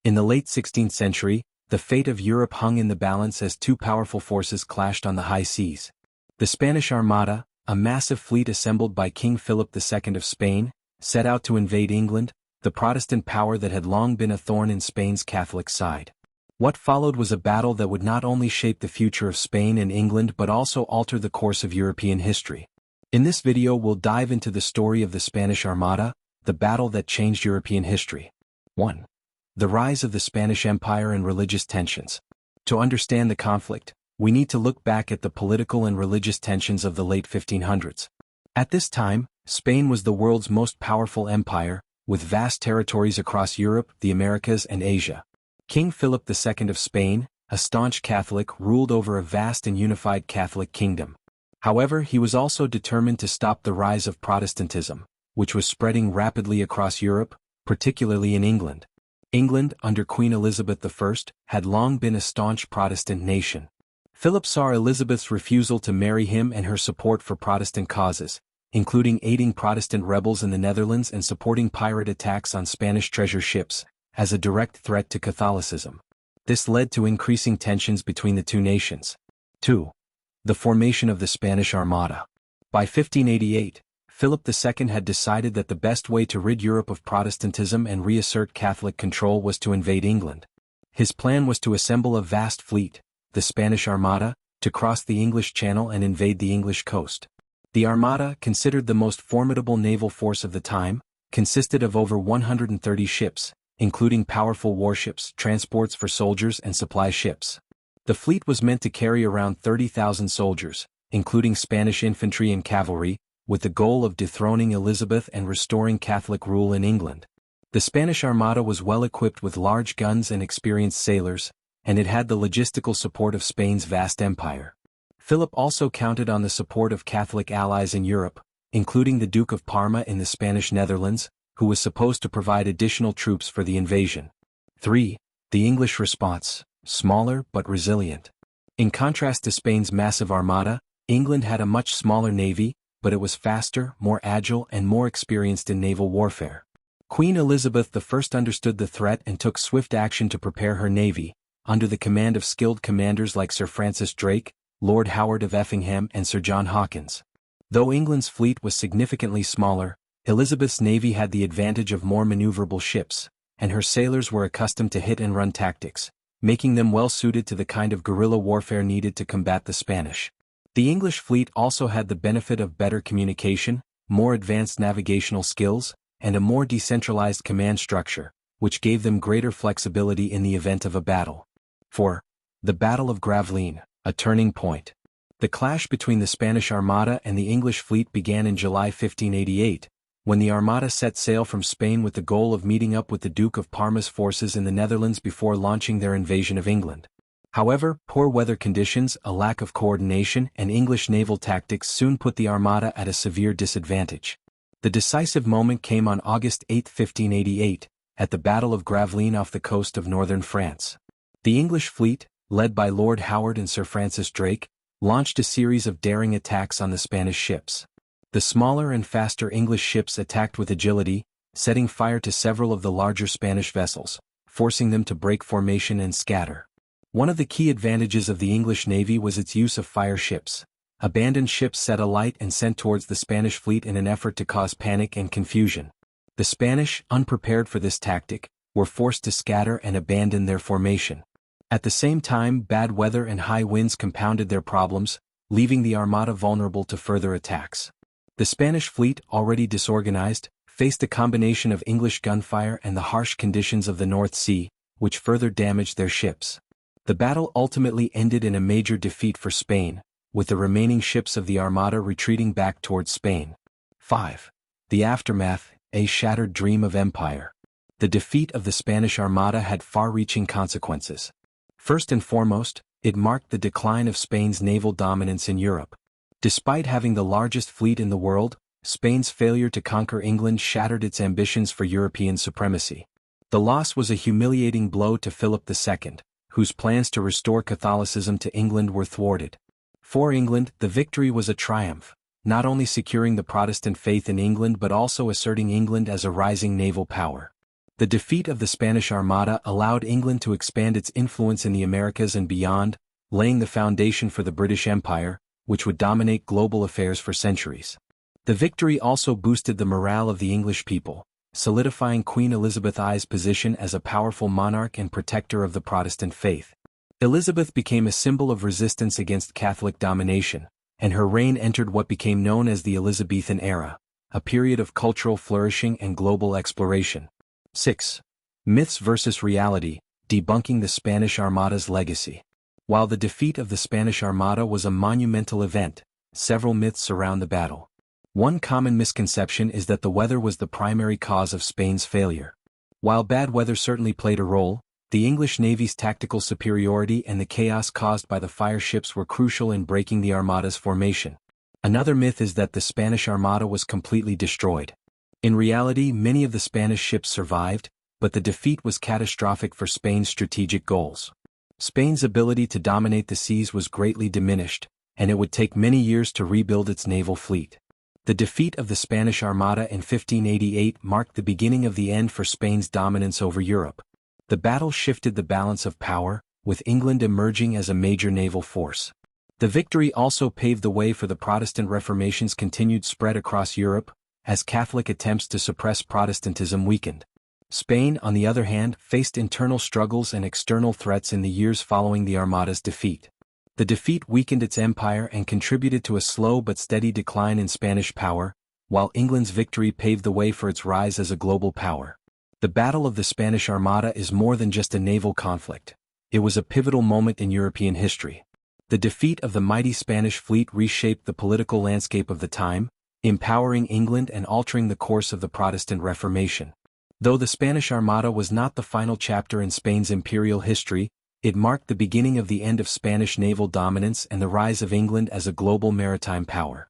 In the late 16th century, the fate of Europe hung in the balance as two powerful forces clashed on the high seas. The Spanish Armada, a massive fleet assembled by King Philip II of Spain, set out to invade England, the Protestant power that had long been a thorn in Spain's Catholic side. What followed was a battle that would not only shape the future of Spain and England but also alter the course of European history. In this video we'll dive into the story of the Spanish Armada, the battle that changed European history. 1. The rise of the Spanish Empire and religious tensions. To understand the conflict, we need to look back at the political and religious tensions of the late 1500s. At this time, Spain was the world's most powerful empire, with vast territories across Europe, the Americas, and Asia. King Philip II of Spain, a staunch Catholic, ruled over a vast and unified Catholic kingdom. However, he was also determined to stop the rise of Protestantism, which was spreading rapidly across Europe, particularly in England. England, under Queen Elizabeth I, had long been a staunch Protestant nation. Philip saw Elizabeth's refusal to marry him and her support for Protestant causes, including aiding Protestant rebels in the Netherlands and supporting pirate attacks on Spanish treasure ships, as a direct threat to Catholicism. This led to increasing tensions between the two nations. 2. The formation of the Spanish Armada. By 1588, Philip II had decided that the best way to rid Europe of Protestantism and reassert Catholic control was to invade England. His plan was to assemble a vast fleet, the Spanish Armada, to cross the English Channel and invade the English coast. The Armada, considered the most formidable naval force of the time, consisted of over 130 ships, including powerful warships, transports for soldiers and supply ships. The fleet was meant to carry around 30,000 soldiers, including Spanish infantry and cavalry, with the goal of dethroning Elizabeth and restoring Catholic rule in England. The Spanish Armada was well equipped with large guns and experienced sailors, and it had the logistical support of Spain's vast empire. Philip also counted on the support of Catholic allies in Europe, including the Duke of Parma in the Spanish Netherlands, who was supposed to provide additional troops for the invasion. 3. The English response, smaller but resilient. In contrast to Spain's massive armada, England had a much smaller navy, but it was faster, more agile, and more experienced in naval warfare. Queen Elizabeth I understood the threat and took swift action to prepare her navy, under the command of skilled commanders like Sir Francis Drake, Lord Howard of Effingham, and Sir John Hawkins. Though England's fleet was significantly smaller, Elizabeth's navy had the advantage of more maneuverable ships, and her sailors were accustomed to hit-and-run tactics, making them well suited to the kind of guerrilla warfare needed to combat the Spanish. The English fleet also had the benefit of better communication, more advanced navigational skills, and a more decentralized command structure, which gave them greater flexibility in the event of a battle. 4. The Battle of Gravelines, a turning point. The clash between the Spanish Armada and the English fleet began in July 1588, when the Armada set sail from Spain with the goal of meeting up with the Duke of Parma's forces in the Netherlands before launching their invasion of England. However, poor weather conditions, a lack of coordination, and English naval tactics soon put the Armada at a severe disadvantage. The decisive moment came on August 8, 1588, at the Battle of Gravelines off the coast of northern France. The English fleet, led by Lord Howard and Sir Francis Drake, launched a series of daring attacks on the Spanish ships. The smaller and faster English ships attacked with agility, setting fire to several of the larger Spanish vessels, forcing them to break formation and scatter. One of the key advantages of the English Navy was its use of fire ships. Abandoned ships set alight and sent towards the Spanish fleet in an effort to cause panic and confusion. The Spanish, unprepared for this tactic, were forced to scatter and abandon their formation. At the same time, bad weather and high winds compounded their problems, leaving the Armada vulnerable to further attacks. The Spanish fleet, already disorganized, faced a combination of English gunfire and the harsh conditions of the North Sea, which further damaged their ships. The battle ultimately ended in a major defeat for Spain, with the remaining ships of the Armada retreating back towards Spain. 5. The aftermath, a shattered dream of empire. The defeat of the Spanish Armada had far-reaching consequences. First and foremost, it marked the decline of Spain's naval dominance in Europe. Despite having the largest fleet in the world, Spain's failure to conquer England shattered its ambitions for European supremacy. The loss was a humiliating blow to Philip II, whose plans to restore Catholicism to England were thwarted. For England, the victory was a triumph, not only securing the Protestant faith in England but also asserting England as a rising naval power. The defeat of the Spanish Armada allowed England to expand its influence in the Americas and beyond, laying the foundation for the British Empire, which would dominate global affairs for centuries. The victory also boosted the morale of the English people, solidifying Queen Elizabeth I's position as a powerful monarch and protector of the Protestant faith. Elizabeth became a symbol of resistance against Catholic domination, and her reign entered what became known as the Elizabethan era, a period of cultural flourishing and global exploration. 6. Myths versus reality, debunking the Spanish Armada's legacy. While the defeat of the Spanish Armada was a monumental event, several myths surround the battle. One common misconception is that the weather was the primary cause of Spain's failure. While bad weather certainly played a role, the English Navy's tactical superiority and the chaos caused by the fire ships were crucial in breaking the Armada's formation. Another myth is that the Spanish Armada was completely destroyed. In reality, many of the Spanish ships survived, but the defeat was catastrophic for Spain's strategic goals. Spain's ability to dominate the seas was greatly diminished, and it would take many years to rebuild its naval fleet. The defeat of the Spanish Armada in 1588 marked the beginning of the end for Spain's dominance over Europe. The battle shifted the balance of power, with England emerging as a major naval force. The victory also paved the way for the Protestant Reformation's continued spread across Europe, as Catholic attempts to suppress Protestantism weakened. Spain, on the other hand, faced internal struggles and external threats in the years following the Armada's defeat. The defeat weakened its empire and contributed to a slow but steady decline in Spanish power, while England's victory paved the way for its rise as a global power. The Battle of the Spanish Armada is more than just a naval conflict. It was a pivotal moment in European history. The defeat of the mighty Spanish fleet reshaped the political landscape of the time, empowering England and altering the course of the Protestant Reformation. Though the Spanish Armada was not the final chapter in Spain's imperial history, it marked the beginning of the end of Spanish naval dominance and the rise of England as a global maritime power.